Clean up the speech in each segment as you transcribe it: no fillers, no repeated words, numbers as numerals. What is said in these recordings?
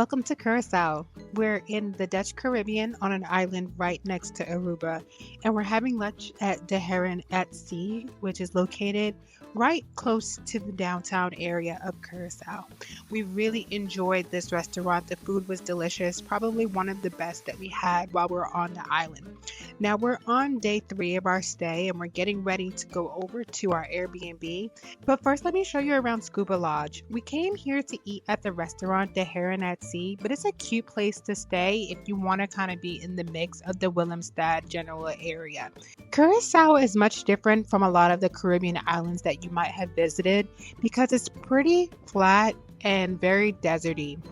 Welcome to Curacao. We're in the Dutch Caribbean on an island right next to Aruba, and we're having lunch at De Heron at Sea, which is located right close to the downtown area of Curacao. We really enjoyed this restaurant. The food was delicious, probably one of the best that we had while we were on the island. Now we're on day 3 of our stay, and we're getting ready to go over to our Airbnb. But first, let me show you around Scuba Lodge. We came here to eat at the restaurant De Heron at Sea, but it's a cute place to stay if you want to kind of be in the mix of the Willemstad general area. Curacao is much different from a lot of the Caribbean islands that you might have visited because it's pretty flat and very deserty.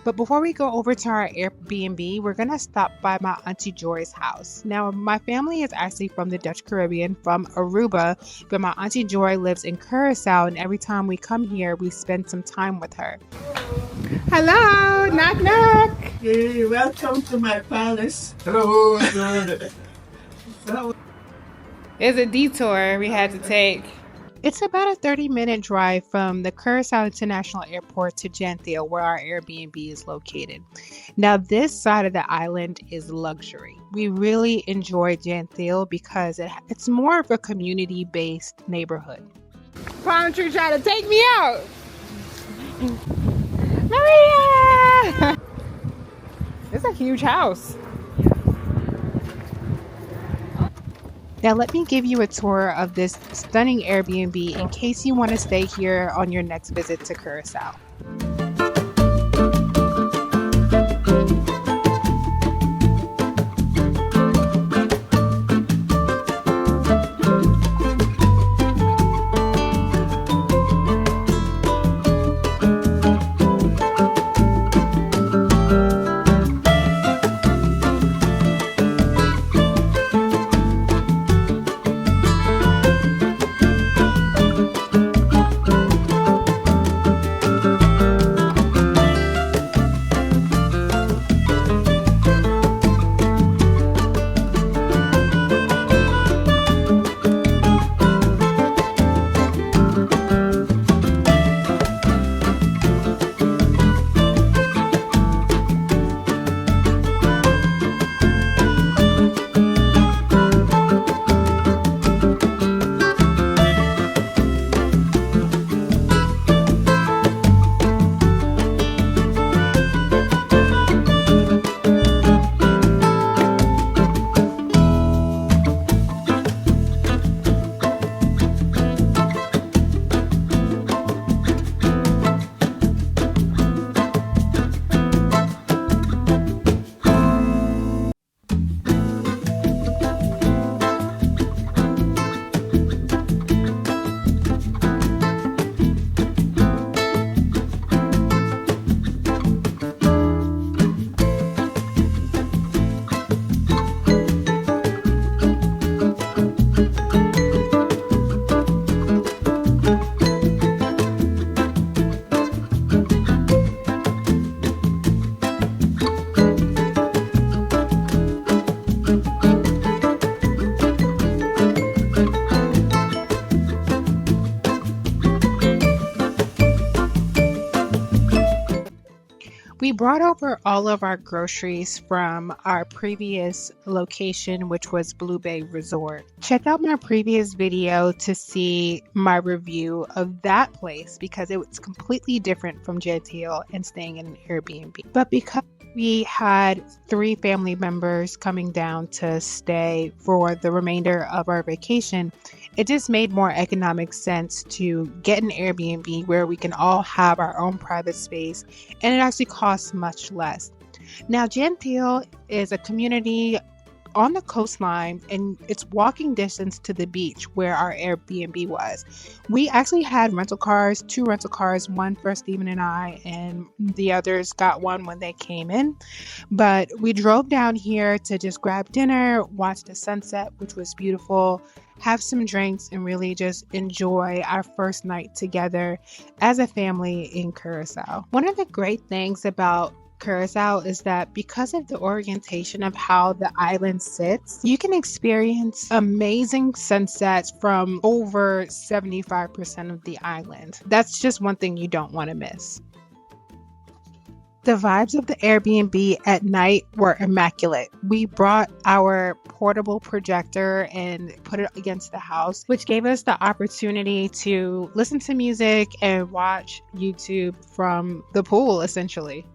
But before we go over to our Airbnb, we're going to stop by my Auntie Joy's house. Now, my family is actually from the Dutch Caribbean, from Aruba, but my Auntie Joy lives in Curacao, and every time we come here, we spend some time with her. Hello, knock knock. Hey, welcome to my palace. Hello. It's a detour we had to take. It's about a 30-minute drive from the Curacao International Airport to Janthiel, where our Airbnb is located. Now, this side of the island is luxury. We really enjoy Janthiel because it's more of a community-based neighborhood. Palm tree trying to take me out. Maria! It's a huge house. Now let me give you a tour of this stunning Airbnb in case you want to stay here on your next visit to Curacao. We brought over all of our groceries from our previous location, which was Blue Bay Resort. Check out my previous video to see my review of that place because it was completely different from Janthiel and staying in an Airbnb. But because we had 3 family members coming down to stay for the remainder of our vacation, it just made more economic sense to get an Airbnb where we can all have our own private space, and it actually costs much less. Now, Janthiel is a community on the coastline, and it's walking distance to the beach where our Airbnb was. We actually had rental cars, 2 rental cars, one for Stephen and I, and the others got one when they came in. But we drove down here to just grab dinner, watch the sunset, which was beautiful, have some drinks, and really just enjoy our first night together as a family in Curacao. One of the great things about Curacao is that because of the orientation of how the island sits, you can experience amazing sunsets from over 75% of the island. That's just one thing you don't want to miss. The vibes of the Airbnb at night were immaculate. We brought our portable projector and put it against the house, which gave us the opportunity to listen to music and watch YouTube from the pool, essentially.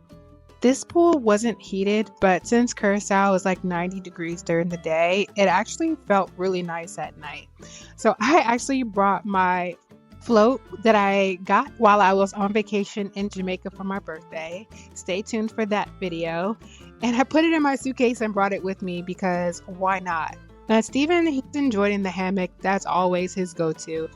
This pool wasn't heated, but since Curacao is like 90 degrees during the day, it actually felt really nice at night. So I actually brought my float that I got while I was on vacation in Jamaica for my birthday. Stay tuned for that video. And I put it in my suitcase and brought it with me because why not? Now, Steven, he's enjoyed in the hammock. That's always his go-to.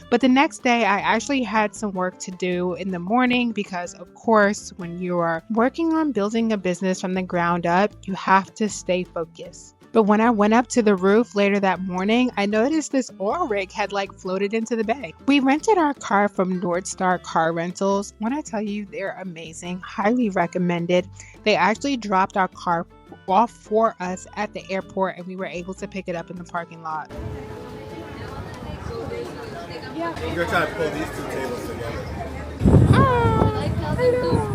But the next day, I actually had some work to do in the morning because, of course, when you are working on building a business from the ground up, you have to stay focused. But when I went up to the roof later that morning, I noticed this oil rig had floated into the bay. We rented our car from Northstar Car Rentals. When I tell you, they're amazing, highly recommended. They actually dropped our car off for us at the airport and we were able to pick it up in the parking lot. You're trying to pull these two tables together.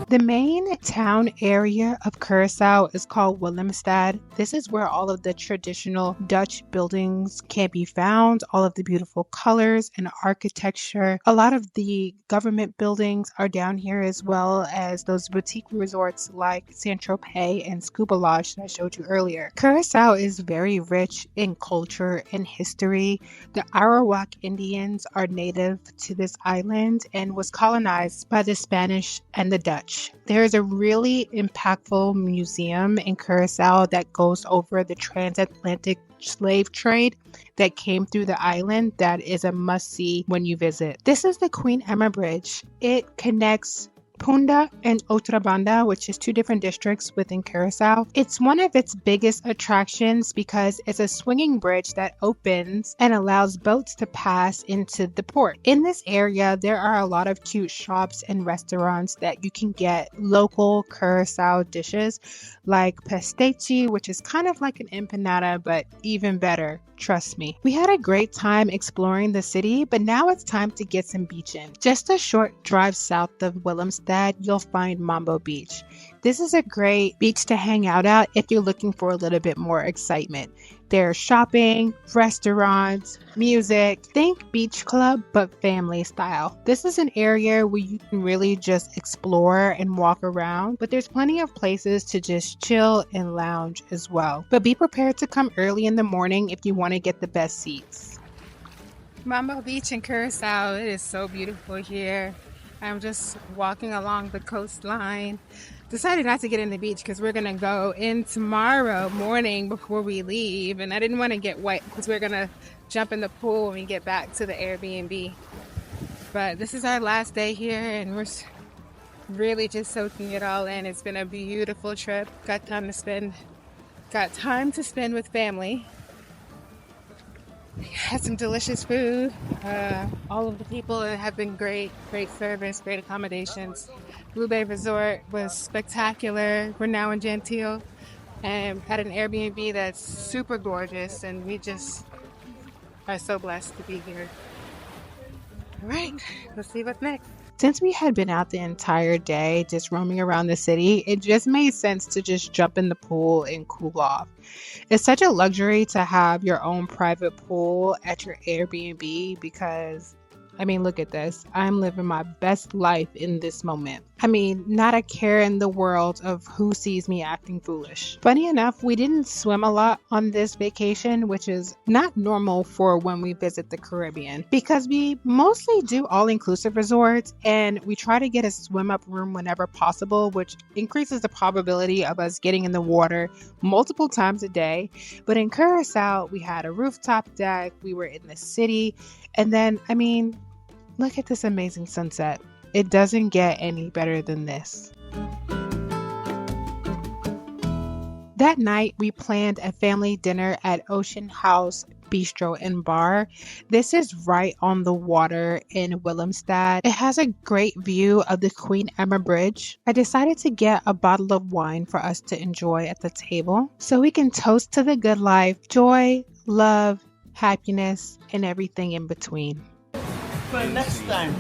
The main town area of Curacao is called Willemstad. This is where all of the traditional Dutch buildings can be found, all of the beautiful colors and architecture. A lot of the government buildings are down here, as well as those boutique resorts like Saint-Tropez and Scuba Lodge that I showed you earlier. Curacao is very rich in culture and history. The Arawak Indians are native to this island and was colonized by the Spanish and the Dutch. There is a really impactful museum in Curacao that goes over the transatlantic slave trade that came through the island that is a must-see when you visit. This is the Queen Emma Bridge. It connects Punda and Otra Banda, which is two different districts within Curacao. It's one of its biggest attractions because it's a swinging bridge that opens and allows boats to pass into the port. In this area, there are a lot of cute shops and restaurants that you can get local Curacao dishes like pastechi, which is kind of like an empanada, but even better. Trust me. We had a great time exploring the city, but now it's time to get some beach in. Just a short drive south of Willemstad, you'll find Mambo Beach. This is a great beach to hang out at if you're looking for a little bit more excitement. There's shopping, restaurants, music. Think beach club, but family style. This is an area where you can really just explore and walk around, but there's plenty of places to just chill and lounge as well. But be prepared to come early in the morning if you want to get the best seats. Mambo Beach in Curacao, it is so beautiful here. I'm just walking along the coastline. Decided not to get in the beach because we're gonna go in tomorrow morning before we leave, and I didn't want to get wet because we're gonna jump in the pool when we get back to the Airbnb. But this is our last day here and we're really just soaking it all in. It's been a beautiful trip. Got time to spend with family. Had some delicious food. All of the people have been great service, great accommodations. Blue Bay Resort was spectacular. We're now in Gentile and had an Airbnb that's super gorgeous, and we just are so blessed to be here. All right, let's see what's next. Since we had been out the entire day just roaming around the city, it just made sense to just jump in the pool and cool off. It's such a luxury to have your own private pool at your Airbnb because, look at this. I'm living my best life in this moment. Not a care in the world of who sees me acting foolish. Funny enough, we didn't swim a lot on this vacation, which is not normal for when we visit the Caribbean because we mostly do all-inclusive resorts and we try to get a swim-up room whenever possible, which increases the probability of us getting in the water multiple times a day. But in Curacao, we had a rooftop deck, we were in the city, and then, look at this amazing sunset. It doesn't get any better than this. That night, we planned a family dinner at Ocean House Bistro and Bar. This is right on the water in Willemstad. It has a great view of the Queen Emma Bridge. I decided to get a bottle of wine for us to enjoy at the table so we can toast to the good life, joy, love, happiness, and everything in between. For next time.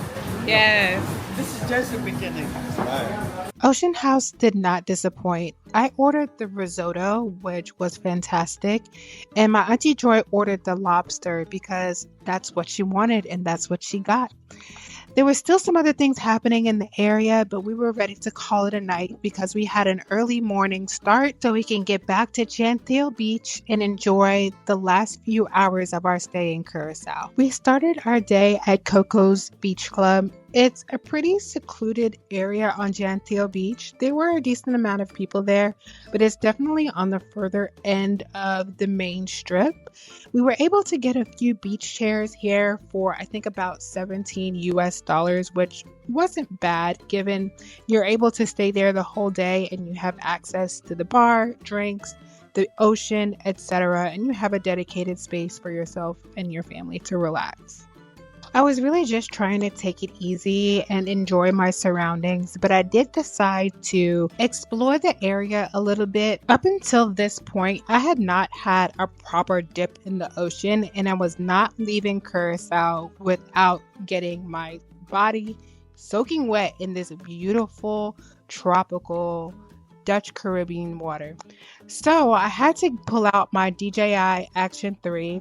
Yes. This is just the beginning. Ocean House did not disappoint. I ordered the risotto, which was fantastic, and my Auntie Joy ordered the lobster because that's what she wanted and that's what she got. There were still some other things happening in the area, but we were ready to call it a night because we had an early morning start so we can get back to Gentile Beach and enjoy the last few hours of our stay in Curacao. We started our day at Coco's Beach Club. It's a pretty secluded area on Gentile Beach. There were a decent amount of people there, but it's definitely on the further end of the main strip. We were able to get a few beach chairs here for I think about 17 US dollars, which wasn't bad given you're able to stay there the whole day and you have access to the bar, drinks, the ocean, etc., and you have a dedicated space for yourself and your family to relax. I was really just trying to take it easy and enjoy my surroundings, but I did decide to explore the area a little bit. Up until this point, I had not had a proper dip in the ocean, and I was not leaving Curacao without getting my body soaking wet in this beautiful tropical Dutch Caribbean water. So I had to pull out my DJI Action 3.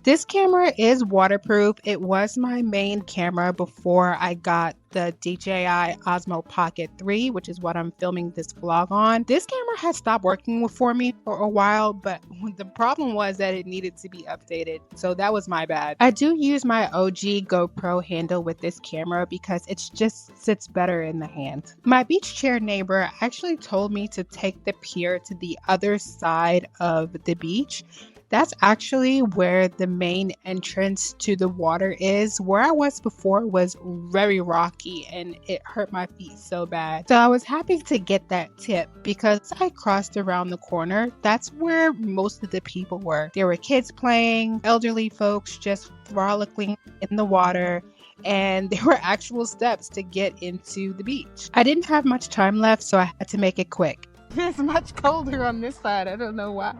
This camera is waterproof. It was my main camera before I got the DJI Osmo Pocket 3, which is what I'm filming this vlog on. This camera had stopped working for me for a while, but the problem was that it needed to be updated. So that was my bad. I do use my OG GoPro handle with this camera because it just sits better in the hand. My beach chair neighbor actually told me to take the pier to the other side of the beach. That's actually where the main entrance to the water is. Where I was before was very rocky and it hurt my feet so bad. So I was happy to get that tip because I crossed around the corner. That's where most of the people were. There were kids playing, elderly folks just frolicking in the water, and there were actual steps to get into the beach. I didn't have much time left, so I had to make it quick. It's much colder on this side. I don't know why.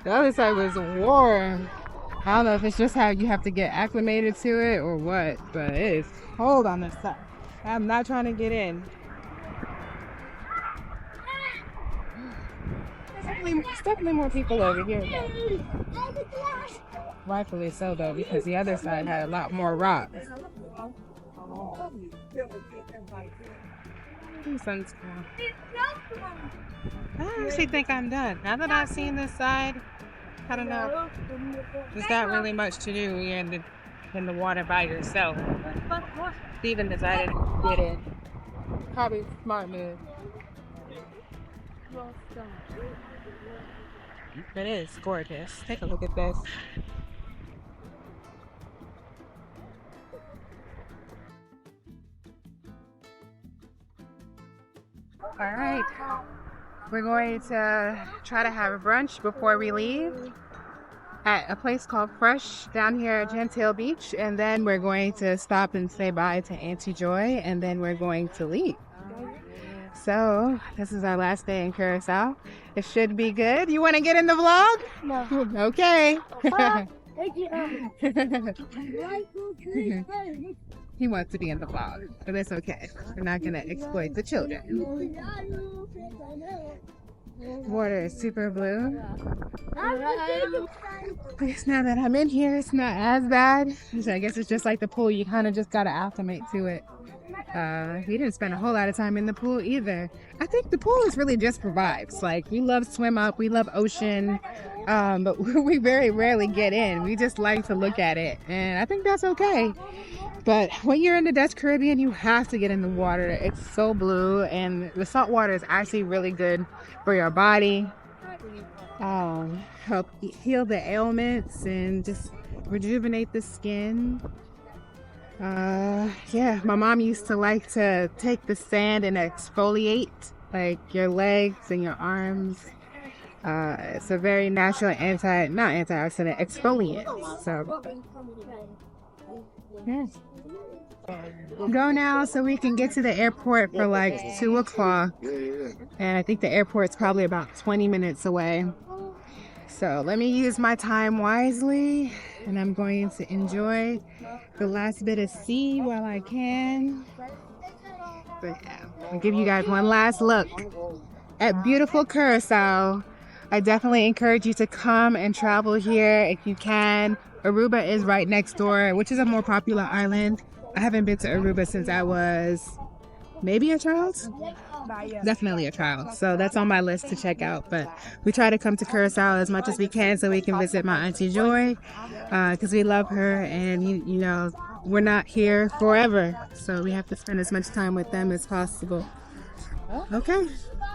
The other side was warm. I don't know if it's just how you have to get acclimated to it or what, but it is cold on this side. I'm not trying to get in. There's definitely more people over here, though. Rightfully so, though, because the other side had a lot more rocks. Sun's cool. I actually think I'm done. Now that I've seen this side, I don't know. There's not really much to do in the water by yourself. Steven decided to get in. Probably a smart move. It is gorgeous. Take a look at this. All right. We're going to try to have a brunch before we leave at a place called Fresh down here at Gentile Beach, and then we're going to stop and say bye to Auntie Joy, and then we're going to leave. So this is our last day in Curacao. It should be good. You want to get in the vlog? No. Okay. He wants to be in the vlog, but it's okay. We're not going to exploit the children. Water is super blue. Now that I'm in here, it's not as bad. So I guess it's just like the pool. You kind of just got to acclimate to it. We didn't spend a whole lot of time in the pool either. I think the pool is really just for vibes. Like, we love swim up, we love ocean, but we very rarely get in. We just like to look at it, and I think that's okay. But when you're in the Dutch Caribbean, you have to get in the water. It's so blue, and the salt water is actually really good for your body. Help heal the ailments and just rejuvenate the skin. Yeah, my mom used to like to take the sand and exfoliate like your legs and your arms. It's a very natural not antioxidant, exfoliant. So yes. Go now so we can get to the airport for like 2 o'clock. And I think the airport's probably about 20 minutes away. So let me use my time wisely, and I'm going to enjoy the last bit of sea while I can. But yeah, I'll give you guys one last look at beautiful Curacao. I definitely encourage you to come and travel here if you can. Aruba is right next door, which is a more popular island. I haven't been to Aruba since I was maybe a child. Definitely a child. So that's on my list to check out. But we try to come to Curacao as much as we can so we can visit my Auntie Joy because we love her, and you know, we're not here forever. So we have to spend as much time with them as possible. Okay.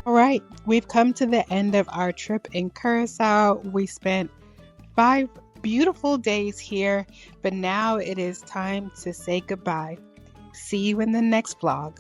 All right. We've come to the end of our trip in Curacao. We spent 5 beautiful days here, but now it is time to say goodbye. See you in the next vlog.